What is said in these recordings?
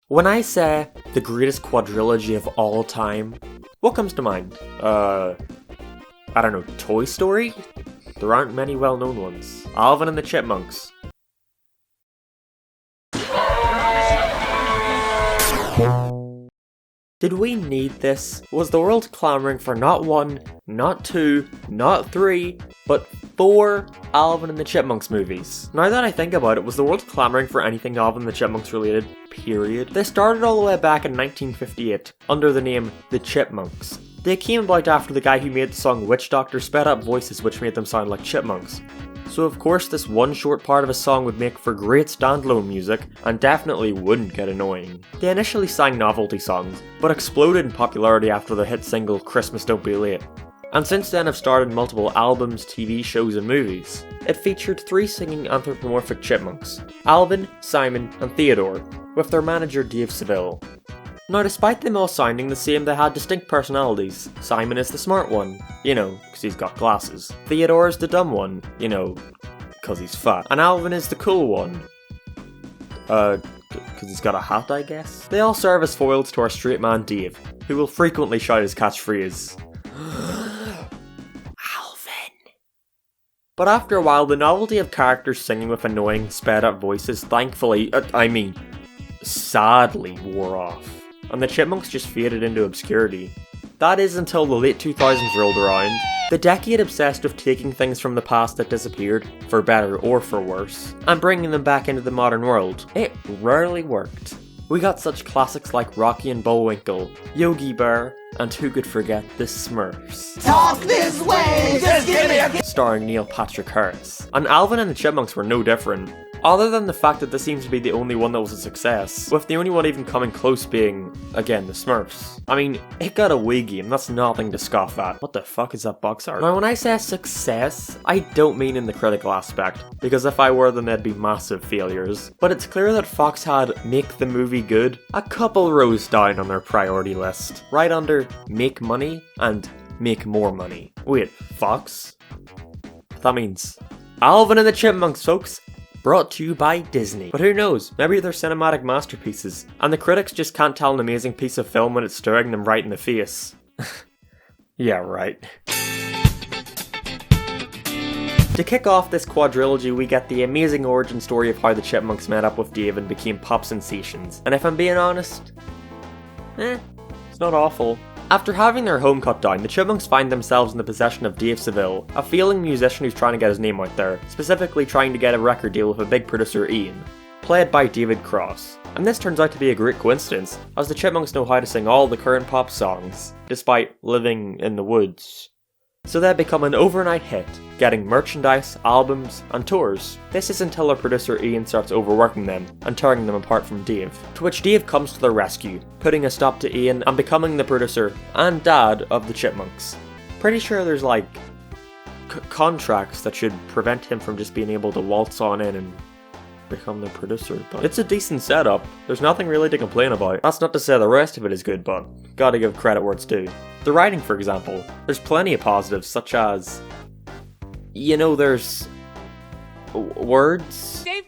When I say the greatest quadrilogy of all time, what comes to mind? I don't know, Toy Story? There aren't many well-known ones. Alvin and the Chipmunks. Did we need this? Was the world clamoring for not one, not two, not three, but 4 Alvin and the Chipmunks movies? Now that I think about it, was the world clamoring for anything Alvin and the Chipmunks related? Period. They started all the way back in 1958 under the name The Chipmunks. They came about after the guy who made the song Witch Doctor sped up voices which made them sound like chipmunks. So of course this one short part of a song would make for great standalone music and definitely wouldn't get annoying. They initially sang novelty songs, but exploded in popularity after their hit single Christmas Don't Be Late. And since then have starred in multiple albums, TV shows and movies. It featured 3 singing anthropomorphic chipmunks, Alvin, Simon and Theodore, with their manager Dave Seville. Now despite them all sounding the same, they had distinct personalities. Simon is the smart one, you know, because he's got glasses. Theodore is the dumb one, you know, because he's fat. And Alvin is the cool one. Because he's got a hat, I guess? They all serve as foils to our straight man Dave, who will frequently shout his catchphrase, Alvin. But after a while, the novelty of characters singing with annoying, sped up voices thankfully, sadly wore off. And the Chipmunks just faded into obscurity. That is until the late 2000s rolled around, the decade obsessed with taking things from the past that disappeared, for better or for worse, and bringing them back into the modern world. It rarely worked. We got such classics like Rocky and Bullwinkle, Yogi Bear, and who could forget the Smurfs. Talk this way, just give me a starring Neil Patrick Harris. And Alvin and the Chipmunks were no different. Other than the fact that this seems to be the only one that was a success, with the only one even coming close being, again, the Smurfs. I mean, it got a Wii game, that's nothing to scoff at. What the fuck is that box art? Now when I say success, I don't mean in the critical aspect, because if I were then they'd be massive failures. But it's clear that Fox had Make the Movie Good a couple rows down on their priority list, right under Make Money and Make More Money. Wait, Fox? That means Alvin and the Chipmunks, folks. Brought to you by Disney. But who knows, maybe they're cinematic masterpieces, and the critics just can't tell an amazing piece of film when it's staring them right in the face. Yeah, right. To kick off this quadrilogy, we get the amazing origin story of how the Chipmunks met up with Dave and became pop sensations. And if I'm being honest, it's not awful. After having their home cut down, the Chipmunks find themselves in the possession of Dave Seville, a failing musician who's trying to get his name out there, specifically trying to get a record deal with a big producer Ian, played by David Cross. And this turns out to be a great coincidence, as the Chipmunks know how to sing all the current pop songs, despite living in the woods. So they become an overnight hit, getting merchandise, albums, and tours. This is until their producer Ian starts overworking them and tearing them apart from Dave, to which Dave comes to their rescue, putting a stop to Ian and becoming the producer and dad of the Chipmunks. Pretty sure there's like contracts that should prevent him from just being able to waltz on in and become the producer, but it's a decent setup. There's nothing really to complain about. That's not to say the rest of it is good, but gotta give credit where it's due. The writing, for example, there's plenty of positives, such as, you know, there's words. Dave.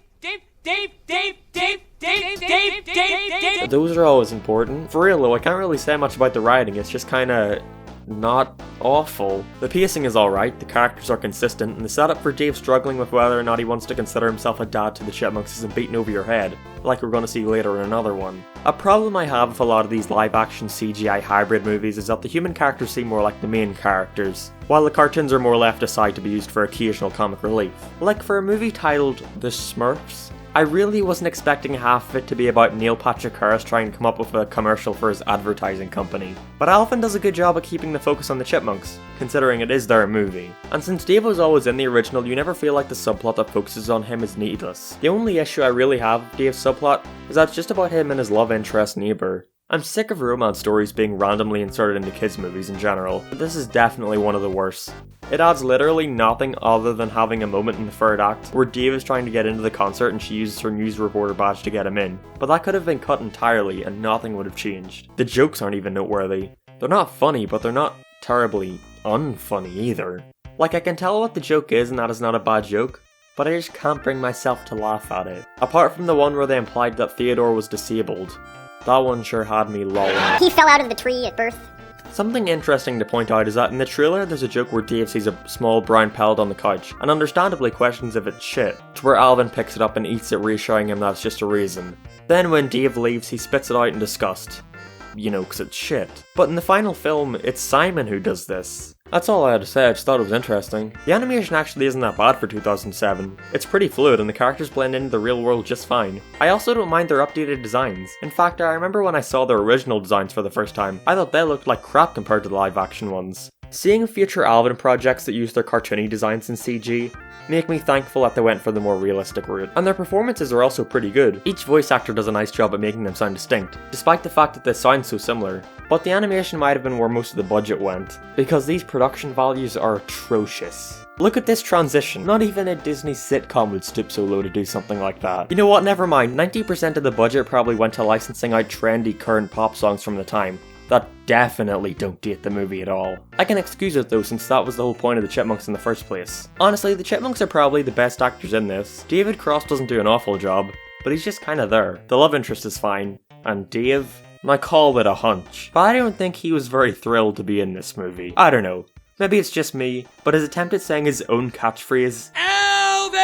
Those are always important. For real though, I can't really say much about the writing, it's just kinda not awful. The pacing is alright, the characters are consistent, and the setup for Dave struggling with whether or not he wants to consider himself a dad to the Chipmunks isn't beaten over your head, like we're going to see later in another one. A problem I have with a lot of these live-action CGI hybrid movies is that the human characters seem more like the main characters, while the cartoons are more left aside to be used for occasional comic relief. Like for a movie titled The Smurfs, I really wasn't expecting half of it to be about Neil Patrick Harris trying to come up with a commercial for his advertising company. But Alvin does a good job of keeping the focus on the Chipmunks, considering it is their movie. And since Dave was always in the original, you never feel like the subplot that focuses on him is needless. The only issue I really have with Dave's subplot is that it's just about him and his love interest neighbour. I'm sick of romance stories being randomly inserted into kids' movies in general, but this is definitely one of the worst. It adds literally nothing other than having a moment in the third act where Dave is trying to get into the concert and she uses her news reporter badge to get him in, but that could have been cut entirely and nothing would have changed. The jokes aren't even noteworthy. They're not funny, but they're not terribly unfunny either. Like, I can tell what the joke is and that is not a bad joke, but I just can't bring myself to laugh at it. Apart from the one where they implied that Theodore was disabled, That one sure had me lolling. He fell out of the tree at birth. Something interesting to point out is that in the trailer there's a joke where Dave sees a small brown pellet on the couch, and understandably questions if it's shit, to where Alvin picks it up and eats it, reassuring him that it's just a raisin. Then when Dave leaves, he spits it out in disgust. You know, 'cause it's shit. But in the final film, it's Simon who does this. That's all I had to say, I just thought it was interesting. The animation actually isn't that bad for 2007. It's pretty fluid and the characters blend into the real world just fine. I also don't mind their updated designs. In fact, I remember when I saw their original designs for the first time, I thought they looked like crap compared to the live action ones. Seeing future Alvin projects that use their cartoony designs in CG make me thankful that they went for the more realistic route. And their performances are also pretty good. Each voice actor does a nice job at making them sound distinct, despite the fact that they sound so similar. But the animation might have been where most of the budget went, because these production values are atrocious. Look at this transition. Not even a Disney sitcom would stoop so low to do something like that. You know what, never mind. 90% of the budget probably went to licensing out trendy current pop songs from the time that definitely don't date the movie at all. I can excuse it though, since that was the whole point of the Chipmunks in the first place. Honestly, the Chipmunks are probably the best actors in this. David Cross doesn't do an awful job, but he's just kinda there. The love interest is fine, and Dave, I call it a hunch. But I don't think he was very thrilled to be in this movie. I don't know. Maybe it's just me, but his attempt at saying his own catchphrase, Alvin,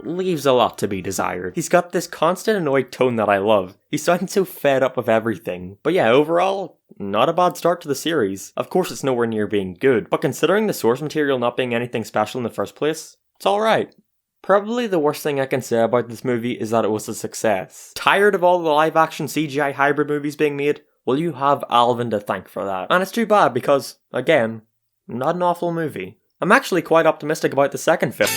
leaves a lot to be desired. He's got this constant annoyed tone that I love. He's sounding so fed up with everything. But yeah, overall, not a bad start to the series. Of course it's nowhere near being good, but considering the source material not being anything special in the first place, it's alright. Probably the worst thing I can say about this movie is that it was a success. Tired of all the live action CGI hybrid movies being made? Well, you have Alvin to thank for that. And it's too bad because, again, not an awful movie. I'm actually quite optimistic about the second film.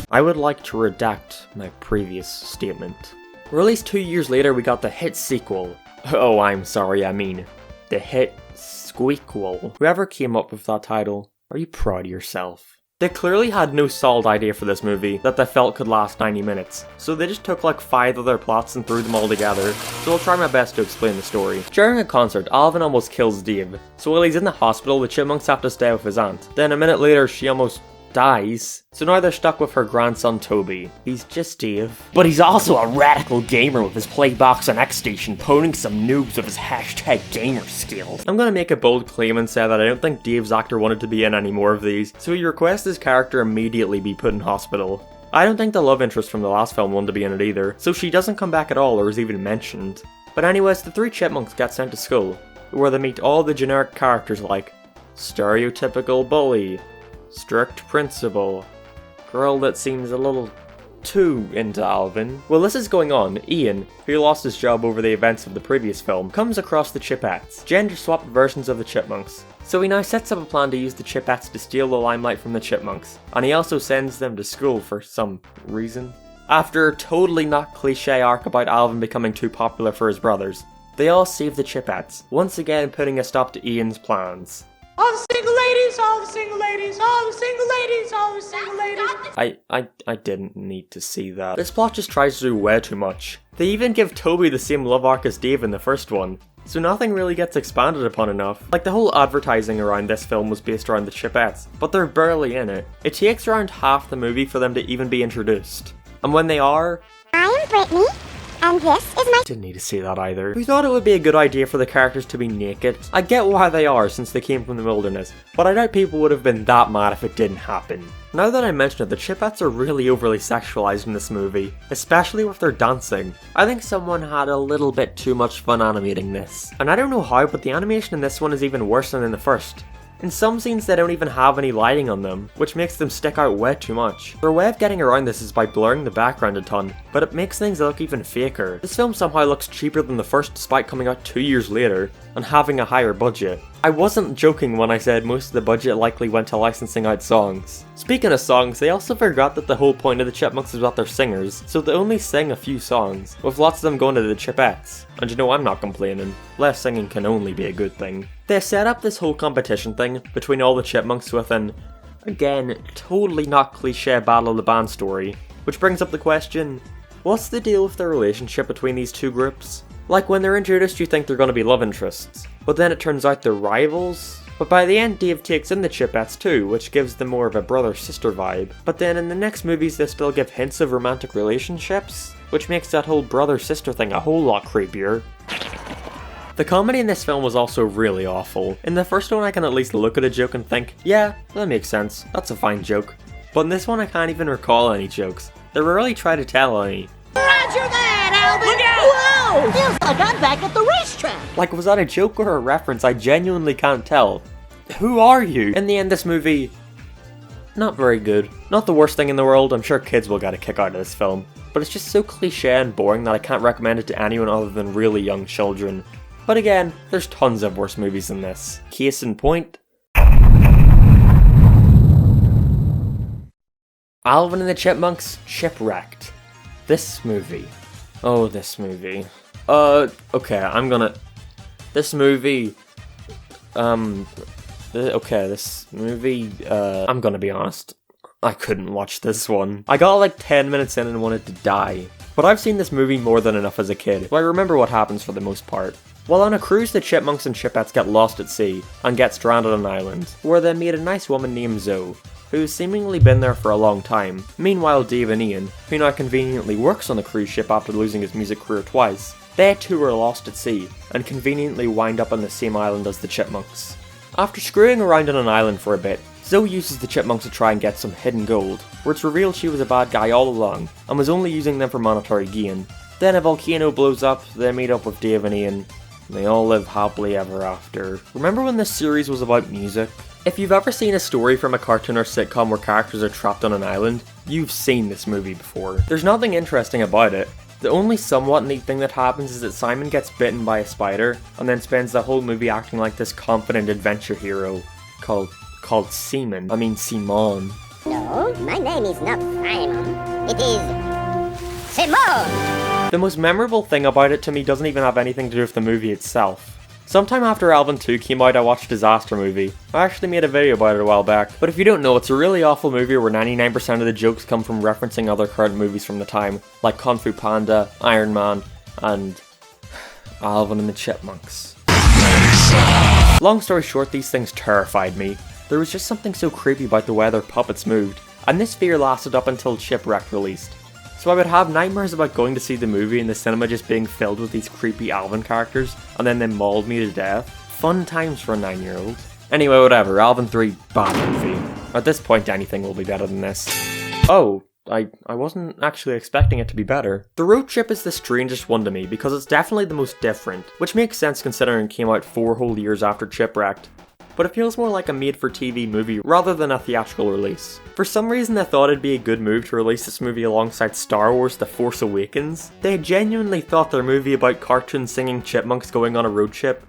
I would like to redact my previous statement. Released 2 years later, we got the hit sequel. Oh, I'm sorry, I mean, the hit squeakquel. Whoever came up with that title, are you proud of yourself? They clearly had no solid idea for this movie that they felt could last 90 minutes, so they just took like 5 other plots and threw them all together, so I'll try my best to explain the story. During a concert, Alvin almost kills Dave, so while he's in the hospital, the Chipmunks have to stay with his aunt. Then a minute later, she almost dies, so now they're stuck with her grandson Toby. He's just Dave. But he's also a radical gamer with his Playbox and X Station, poning some noobs with his hashtag gamer skills. I'm gonna make a bold claim and say that I don't think Dave's actor wanted to be in any more of these, so he requests his character immediately be put in hospital. I don't think the love interest from the last film wanted to be in it either, so she doesn't come back at all or is even mentioned. But anyways, the 3 Chipmunks get sent to school, where they meet all the generic characters like stereotypical bully, strict principal, girl that seems a little too into Alvin. While this is going on, Ian, who lost his job over the events of the previous film, comes across the Chipettes, gender-swapped versions of the Chipmunks. So he now sets up a plan to use the Chipettes to steal the limelight from the Chipmunks, and he also sends them to school for some reason. After a totally not cliche arc about Alvin becoming too popular for his brothers, they all save the Chipettes, once again putting a stop to Ian's plans. All the single ladies, all the single ladies, all the single ladies, all the single ladies. I didn't need to see that. This plot just tries to do way too much. They even give Toby the same love arc as Dave in the first one, so nothing really gets expanded upon enough. Like, the whole advertising around this film was based around the Chipettes, but they're barely in it. It takes around half the movie for them to even be introduced. And when they are, I am Brittany, and this is my— didn't need to see that either. We thought it would be a good idea for the characters to be naked. I get why they are since they came from the wilderness, but I doubt people would have been that mad if it didn't happen. Now that I mention it, the Chipettes are really overly sexualized in this movie, especially with their dancing. I think someone had a little bit too much fun animating this. And I don't know how, but the animation in this one is even worse than in the first. In some scenes they don't even have any lighting on them, which makes them stick out way too much. Their way of getting around this is by blurring the background a ton, but it makes things look even faker. This film somehow looks cheaper than the first despite coming out 2 years later and having a higher budget. I wasn't joking when I said most of the budget likely went to licensing out songs. Speaking of songs, they also forgot that the whole point of the Chipmunks is that they're singers, so they only sing a few songs, with lots of them going to the Chipettes. And you know, I'm not complaining. Less singing can only be a good thing. They set up this whole competition thing between all the Chipmunks with an, again, totally not cliche Battle of the Band story, which brings up the question, what's the deal with the relationship between these two groups? Like, when they're introduced you think they're gonna be love interests, but then it turns out they're rivals? But by the end Dave takes in the Chipettes too, which gives them more of a brother-sister vibe. But then in the next movies they still give hints of romantic relationships? which makes that whole brother-sister thing a whole lot creepier. The comedy in this film was also really awful. In the first one I can at least look at a joke and think, yeah, that makes sense, that's a fine joke. But in this one I can't even recall any jokes. They rarely try to tell any. Roger that, Alvin! Look out! Whoa! Feels like I'm back at the racetrack! Like, was that a joke or a reference? I genuinely can't tell. Who are you? In the end, this movie... not very good. Not the worst thing in the world, I'm sure kids will get a kick out of this film. But it's just so cliche and boring that I can't recommend it to anyone other than really young children. But again, there's tons of worse movies than this. Case in point... Alvin and the Chipmunks, Shipwrecked. This movie. Oh, this movie. Okay, I'm gonna... This movie... this movie, I'm gonna be honest. I couldn't watch this one. I got like 10 minutes in and wanted to die. But I've seen this movie more than enough as a kid, so I remember what happens for the most part. While on a cruise, the Chipmunks and Chipettes get lost at sea, and get stranded on an island, where they meet a nice woman named Zoe, who's seemingly been there for a long time. Meanwhile, Dave and Ian, who now conveniently works on the cruise ship after losing his music career twice, they too are lost at sea, and conveniently wind up on the same island as the Chipmunks. After screwing around on an island for a bit, Zoe uses the Chipmunks to try and get some hidden gold, where it's revealed she was a bad guy all along, and was only using them for monetary gain. Then a volcano blows up, they meet up with Dave and Ian, and they all live happily ever after. Remember when this series was about music? If you've ever seen a story from a cartoon or sitcom where characters are trapped on an island, you've seen this movie before. There's nothing interesting about it. The only somewhat neat thing that happens is that Simon gets bitten by a spider, and then spends the whole movie acting like this confident adventure hero called Simon. Simon. No, my name is not Simon. It is Simone. The most memorable thing about it to me doesn't even have anything to do with the movie itself. Sometime after Alvin 2 came out, I watched Disaster Movie. I actually made a video about it a while back. But if you don't know, it's a really awful movie where 99% of the jokes come from referencing other current movies from the time, like Kung Fu Panda, Iron Man, and Alvin and the Chipmunks. Long story short, these things terrified me. There was just something so creepy about the way their puppets moved, and this fear lasted up until Shipwrecked released. So I would have nightmares about going to see the movie and the cinema just being filled with these creepy Alvin characters, and then they mauled me to death. Fun times for a 9-year-old. Anyway, whatever, Alvin 3, bad movie. At this point, anything will be better than this. Oh, I wasn't actually expecting it to be better. The road trip is the strangest one to me because it's definitely the most different, which makes sense considering it came out 4 whole years after Chipwrecked. But it feels more like a made-for-TV movie rather than a theatrical release. For some reason I thought it'd be a good move to release this movie alongside Star Wars The Force Awakens. They genuinely thought their movie about cartoon singing chipmunks going on a road trip.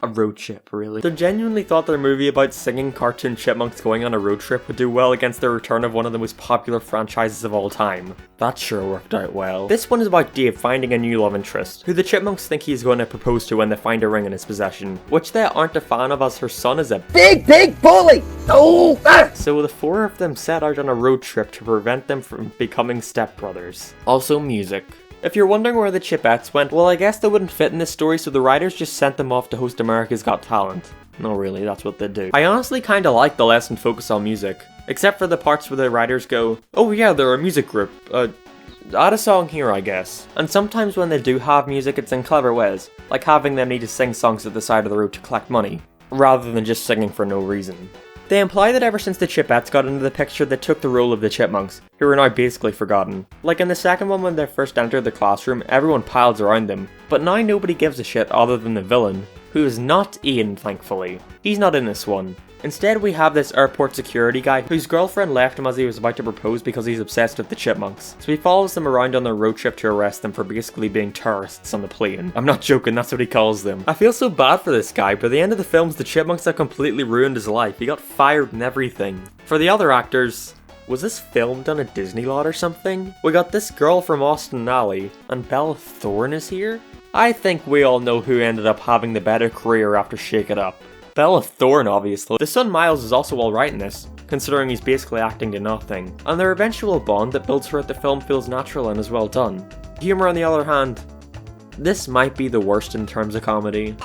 A road trip, really? They genuinely thought their movie about singing cartoon chipmunks going on a road trip would do well against the return of one of the most popular franchises of all time. That sure worked out well. This one is about Dave finding a new love interest, who the chipmunks think he's going to propose to when they find a ring in his possession, which they aren't a fan of as her son is a big bully! Oh! So the 4 of them set out on a road trip to prevent them from becoming stepbrothers. Also music. If you're wondering where the Chipettes went, well I guess they wouldn't fit in this story, so the writers just sent them off to host America's Got Talent. No really, that's what they do. I honestly kinda like the less and focus on music, except for the parts where the writers go, oh yeah, they're a music group, add a song here I guess. And sometimes when they do have music it's in clever ways, like having them need to sing songs at the side of the road to collect money, rather than just singing for no reason. They imply that ever since the Chipettes got into the picture they took the role of the Chipmunks, who are now basically forgotten. Like in the second one when they first entered the classroom, everyone piles around them, but now nobody gives a shit other than the villain, who is not Ian thankfully. He's not in this one. Instead we have this airport security guy whose girlfriend left him as he was about to propose because he's obsessed with the Chipmunks. So he follows them around on their road trip to arrest them for basically being terrorists on the plane. I'm not joking, that's what he calls them. I feel so bad for this guy, but at the end of the films the Chipmunks have completely ruined his life. He got fired and everything. For the other actors, was this filmed on a Disney lot or something? We got this girl from Austin Alley, and Bella Thorne is here? I think we all know who ended up having the better career after Shake It Up. Bella Thorne, obviously. The son Miles is also alright in this, considering he's basically acting to nothing. And their eventual bond that builds throughout the film feels natural and is well done. Humour on the other hand, this might be the worst in terms of comedy.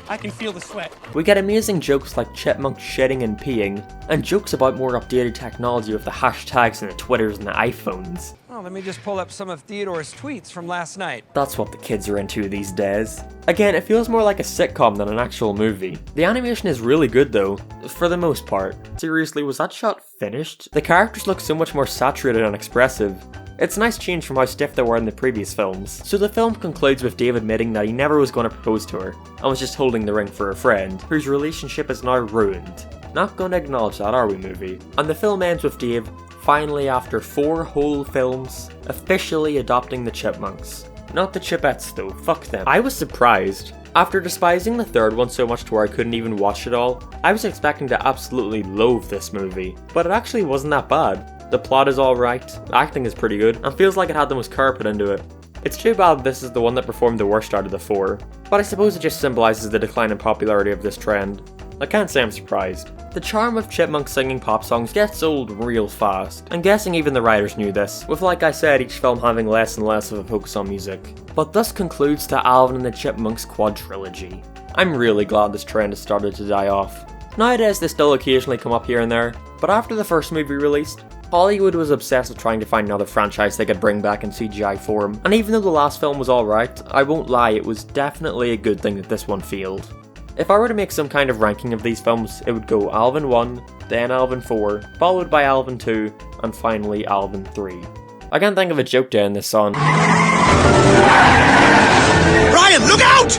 I can feel the sweat. We get amazing jokes like chipmunks shitting and peeing, and jokes about more updated technology with the hashtags and the Twitters and the iPhones. Oh, let me just pull up some of Theodore's tweets from last night. That's what the kids are into these days. Again, it feels more like a sitcom than an actual movie. The animation is really good though, for the most part. Seriously, was that shot finished? The characters look so much more saturated and expressive. It's a nice change from how stiff they were in the previous films. So the film concludes with Dave admitting that he never was going to propose to her, and was just holding the ring for a friend, whose relationship is now ruined. Not going to acknowledge that, are we, movie? And the film ends with Dave, finally after 4 whole films, officially adopting the Chipmunks. Not the Chipettes though, fuck them. I was surprised. After despising the third one so much to where I couldn't even watch it all, I was expecting to absolutely loathe this movie. But it actually wasn't that bad. The plot is alright, the acting is pretty good, and feels like it had the most care put into it. It's too bad this is the one that performed the worst out of the 4, but I suppose it just symbolises the decline in popularity of this trend. I can't say I'm surprised. The charm of Chipmunks singing pop songs gets old real fast. I'm guessing even the writers knew this, with like I said each film having less and less of a focus on music. But thus concludes the Alvin and the Chipmunks Quadrilogy. I'm really glad this trend has started to die off. Nowadays they still occasionally come up here and there, but after the first movie released, Hollywood was obsessed with trying to find another franchise they could bring back in CGI form, and even though the last film was alright, I won't lie, it was definitely a good thing that this one failed. If I were to make some kind of ranking of these films, it would go Alvin 1, then Alvin 4, followed by Alvin 2, and finally Alvin 3. I can't think of a joke to end this on. Ryan, look out!